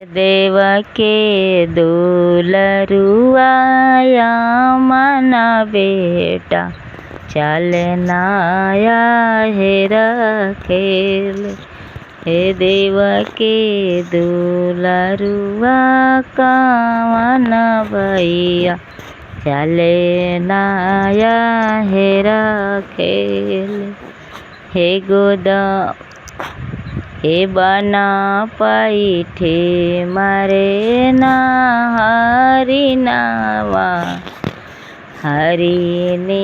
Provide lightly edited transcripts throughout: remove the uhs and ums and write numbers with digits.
देवके दुलरुआया मना बेटा चलनाया हे रखेल। हे देवके दुलरुआ कवन भैया चलनाया हे रखेल। हे गोदा हे बना पैठे मारे ना हरि नावा हरि ने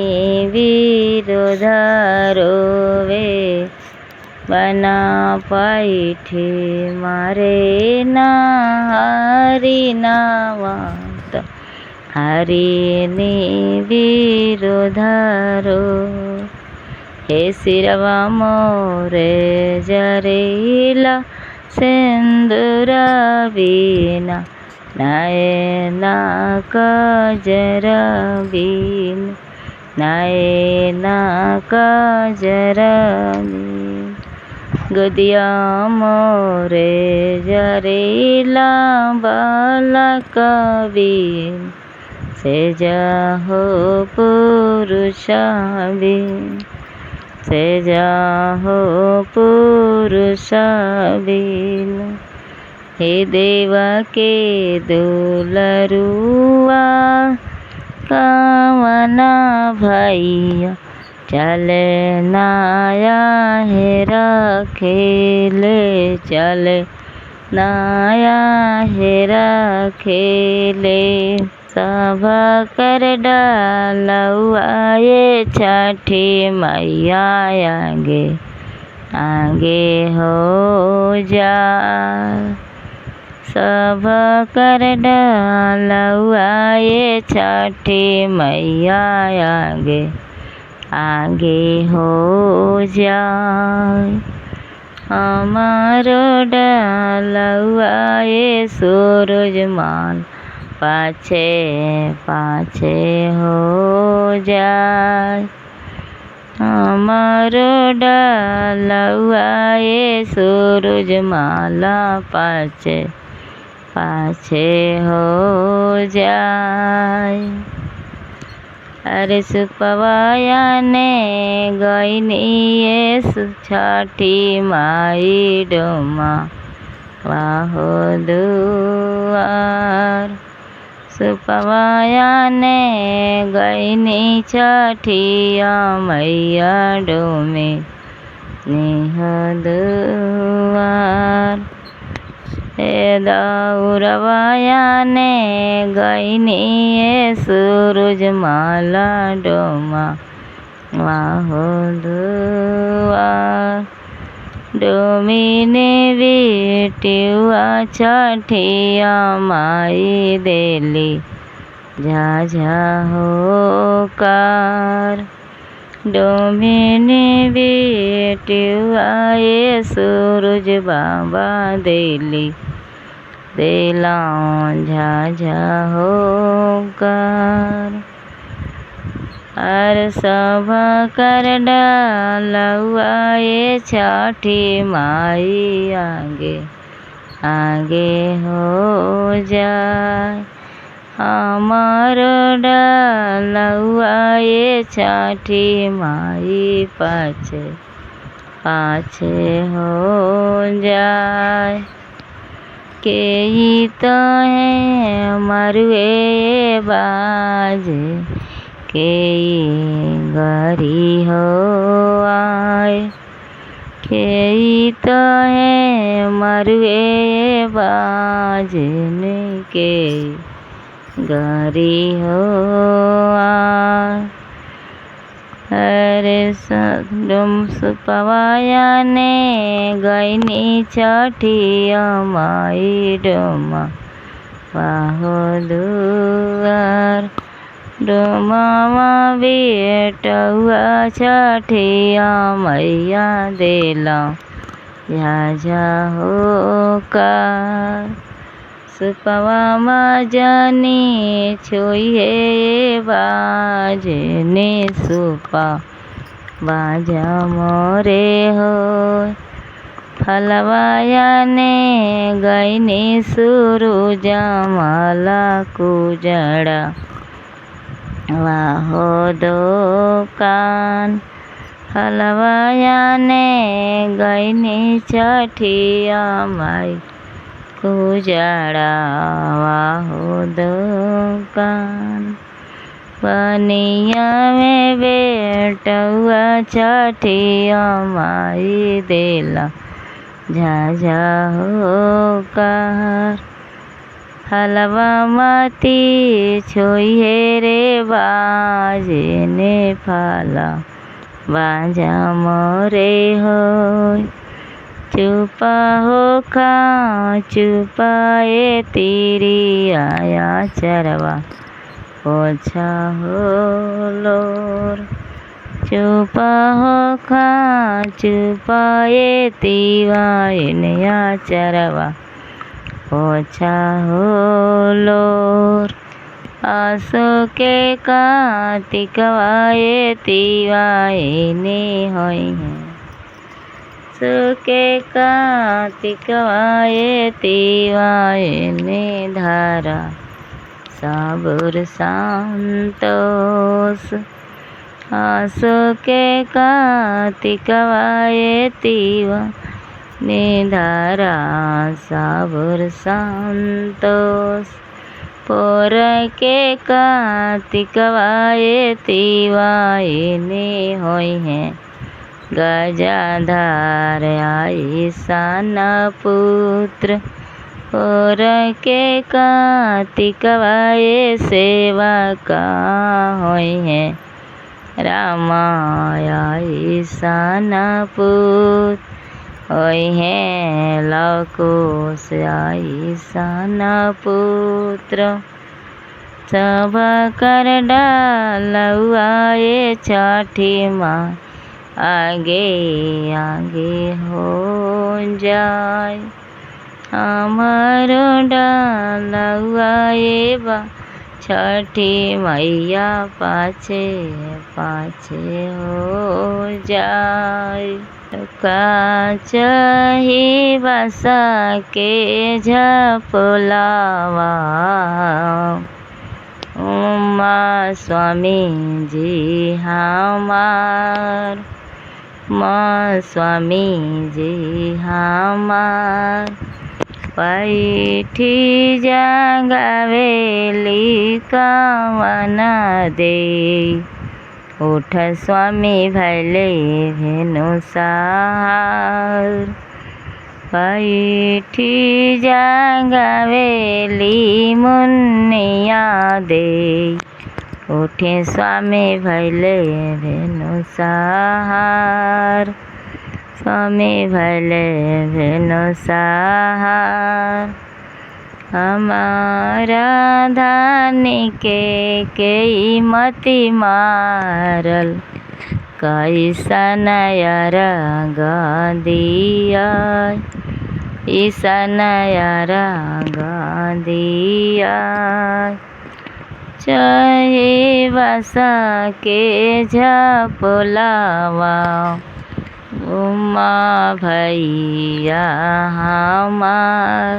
विरोध रोवे। बना पैठे मारे ना हरि नावा हरि ने विरोध रो। हे सिरवा मोरे जरेला सिंदूर बीना नयना कजर बीन नयना कजर बीन। गोदिया मोरे जरेला बालक बीन से जाहो पुरुष बीन से जाहो पुरुष बीन। हे देवके दुलरुआ कवन भैया चलनाया हे रखेले चलनाया हे रखेले। सब कर डालुआ ये छठी मैया आगे आगे हो जा। सब कर डालुआ ये छठी मैया आगे आगे हो जाए। हमारो डालुआ ये सूरजमाल पाछे पाछे हो जाए। हमारो डालुआ ये सूरजमाला पाछे पाछे हो जाए। अरे सुपवाया ने गईनी ये छठी माई डोमा वाहो दुआर। सुपवाया ने गईनी छठिया मैया डोमे निह दुआर। हे दौरवाया ने गईनी ये सूरजमाला डोमा वाहो दुआर। डोमिने बेटिया छठिया माई देली झाझा हो कार। डोमिने बेटिया ये सूरज बाबा देली देला झाझा हो कार। और सब कर डालुआ ये छठी माई आगे आगे हो जाए। हमारो डालुआ ये छठी माई पाछे पाछे हो जाए। के ही तो है मरुए बाजे के गरी हो आए। के तो है मरुए बाजने के गरी हो आए। अरे सदम सुपवाया ने गईनी छठिया माई डोमा वाहो दुआर। डोमावा बेटुआ छठिया मैया देला झाझा हो कार। सुपवा जनी छुए बाजने सुपा बाजा मोरे हो। हलवायाने गईनी सूरज मला कुजड़ा वाहो दुकान। हलवायाने गईनी छठिया माई कुजड़ा वाहो दुकान। पनिया में बेटुआ छठिया माई देला झाझा होकार। हलवा मती छोइहे रे बाजे ने फाला बाजा मोरे होय। चुपा हो खा चुपाए तेरी आया चरवा पोछा हो लोर। चुपा हो खा चुपाए तीवाए नया चरवा पोछा हो लोर। आसो के कार्तिकवाए तीवाए ने होई है। सुके कार्तिकवाए तीवाए ने धारा साबुर संतोष। आसो के कार्तिकवाए तीवा निधारा साबुर संतोष। पोर के कार्तिकवाए तीवाए ने होई है। गजाधार आई साना पुत्र पोर के कार्तिकवाए सेवा का होई है। रामाया ईसाना पुत्र होई है। लवकुश ईसाना पुत्र सब कर डालुआए छठी माँ आगे आगे हो जाए। हमारो डालुआए बा छठी मैया पाछे पाछे हो जाए। काचही बसा के झपोलावा उमा स्वामी जी हमार। माँ स्वामी जी हमार पैठी जगावेली कामना दे। उठ स्वामी भैले भेनु सहार। पैठी जगावेली मुनिया दे। उठे स्वामी भैले भेनु सहार। स्वामी भैले भेनु सहार। हमारा धानी के मति मारल कैसन यार दिया। ईसन यार दिया चाहे बसा के झपोलावा उमा भैया हमार।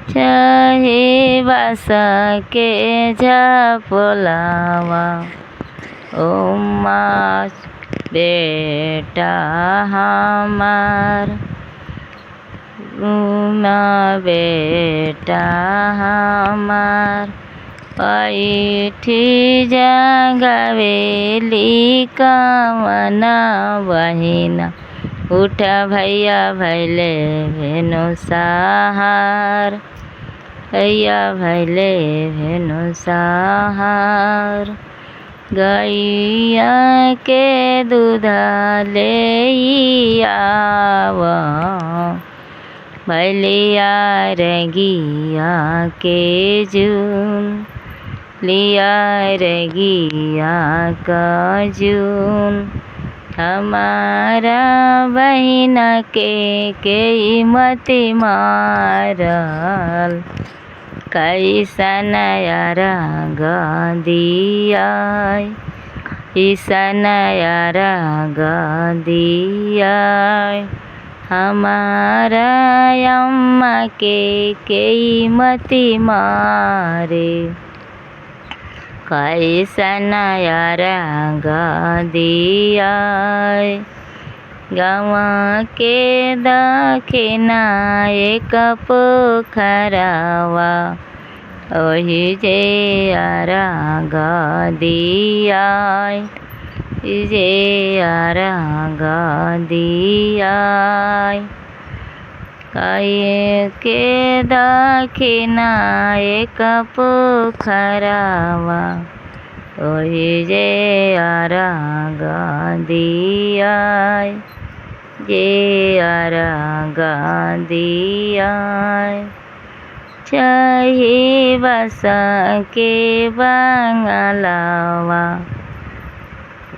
चाहे बसा के झपोलावा उमा बेटा हमार। उमा बेटा हमार पैठी जगावेली कामना बहिना। उठ भैया भैले भेनु सहार। भैया भैले भेनु सहार। गैया के दूधा ले आवा भैलिया रगिया के जून। लिया रगिया का जून। हमारा बहिना के मति मारल कैसन यार दिया। ईसन यार दिया हमारा अम्मा के मती मारे कैसन यारा गा दिया गाँव के दखिना एक पोखरावा ओही जे यारा गा दिया जे यारा गा दिया काये के दखिना एक पोखरावा ओही जे यारा गा दिया जे यारा गा दिया चाहे बस के बंगलावा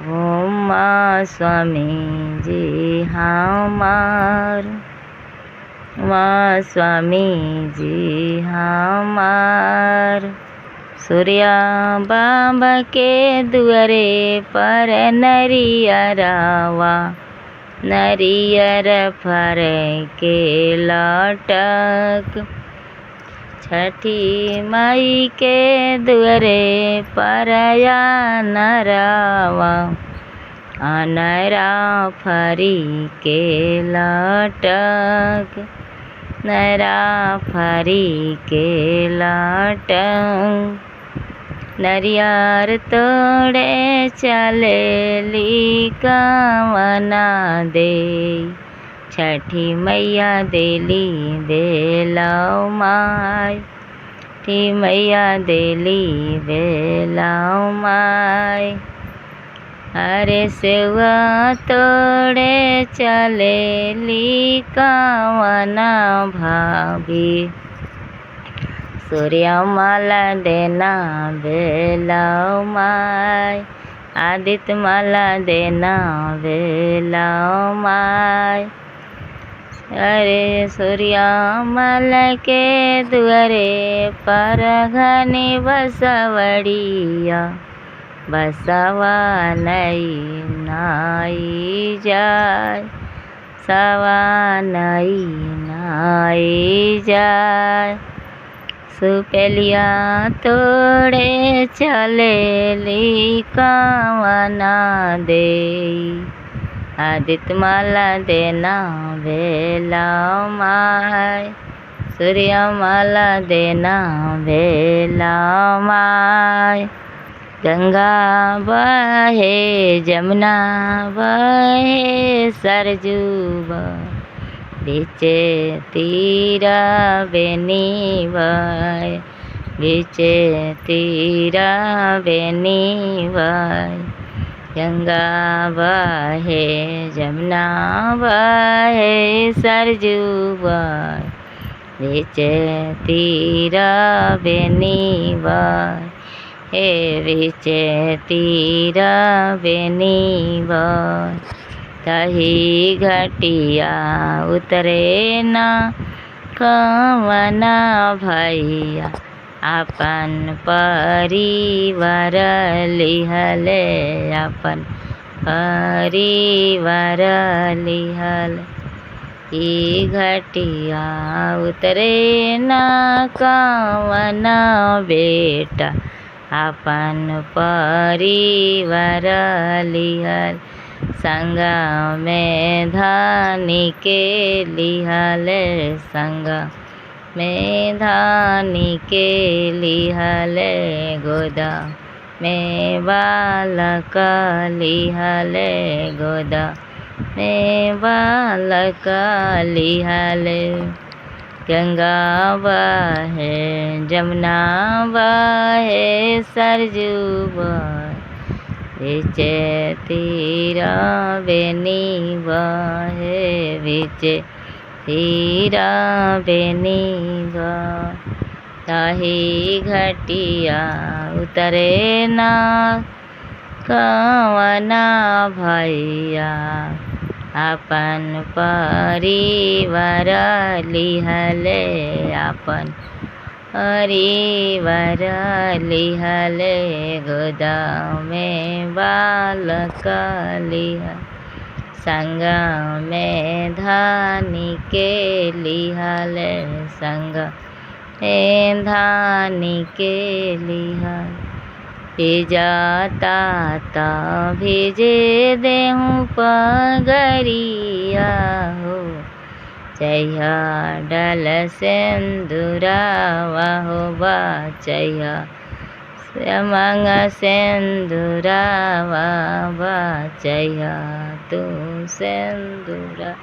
उमा स्वामी जी हमार माँ स्वामी जी हमार सूर्या बाबा के दुआरे पर नरियरवा नरियर फर के लटक छठी माई के दुआरे पर नरवा अनरा फरी के लटक नरा फरी के लटक नरियर तोड़े चलेली कवना दे छठी मैया देली बेलाव माय छठी मैया देली बेलाव माय अरे सेवा तोड़े चलेली कवना भाभी सूर्यमाला देना बेलाव माय आदित्य माला देना बेलाव माय अरे सूर्यमाला के दुआरे पर घनी बसवड़िया बसवा नाई जाय सवा नाई जाय सुपेलिया तोड़े चलेली कवना दे आदित्य माला देना बेलाव माय सूर्यमाला देना बेलाव माय गंगा बहे जमुना बहे सरजू बीचे तीरा बेनी बय बीचे तीरा बेनी बय गंगा बहे जमुना बहे सरजू बय बीचे तीरा बेनी बय हे बीचे तीरा बेनी बय तही घटिया उतरे ना कवना भैया अपन परिवार लिहले अपन परिवार लिहल ई घटिया उतरे ना कवना बेटा अपन परिवार लिहल संग में धानी के लिहल संग में धानी के लिहल गोदा में बालक लिहल गोदा में बालक लिहल गंगा बहे जमुना बहे सरजू बहे बीचे तीरा बेनी बहे बीचे तीरा बेनी बहे ताही घटिया उतरे ना कवना भैया अपन परिवार लिहले अपन परिवार लिहले गोदा में बालक लिहल संग में धानी के लिहाले संग में धानी के लिहाल भिजाता ता भिजे देहूँ पगरिया हो चैया डल सिंदूरावा हो बाचैया मंग सिंदूरावा बाचैया तू सिंदूरा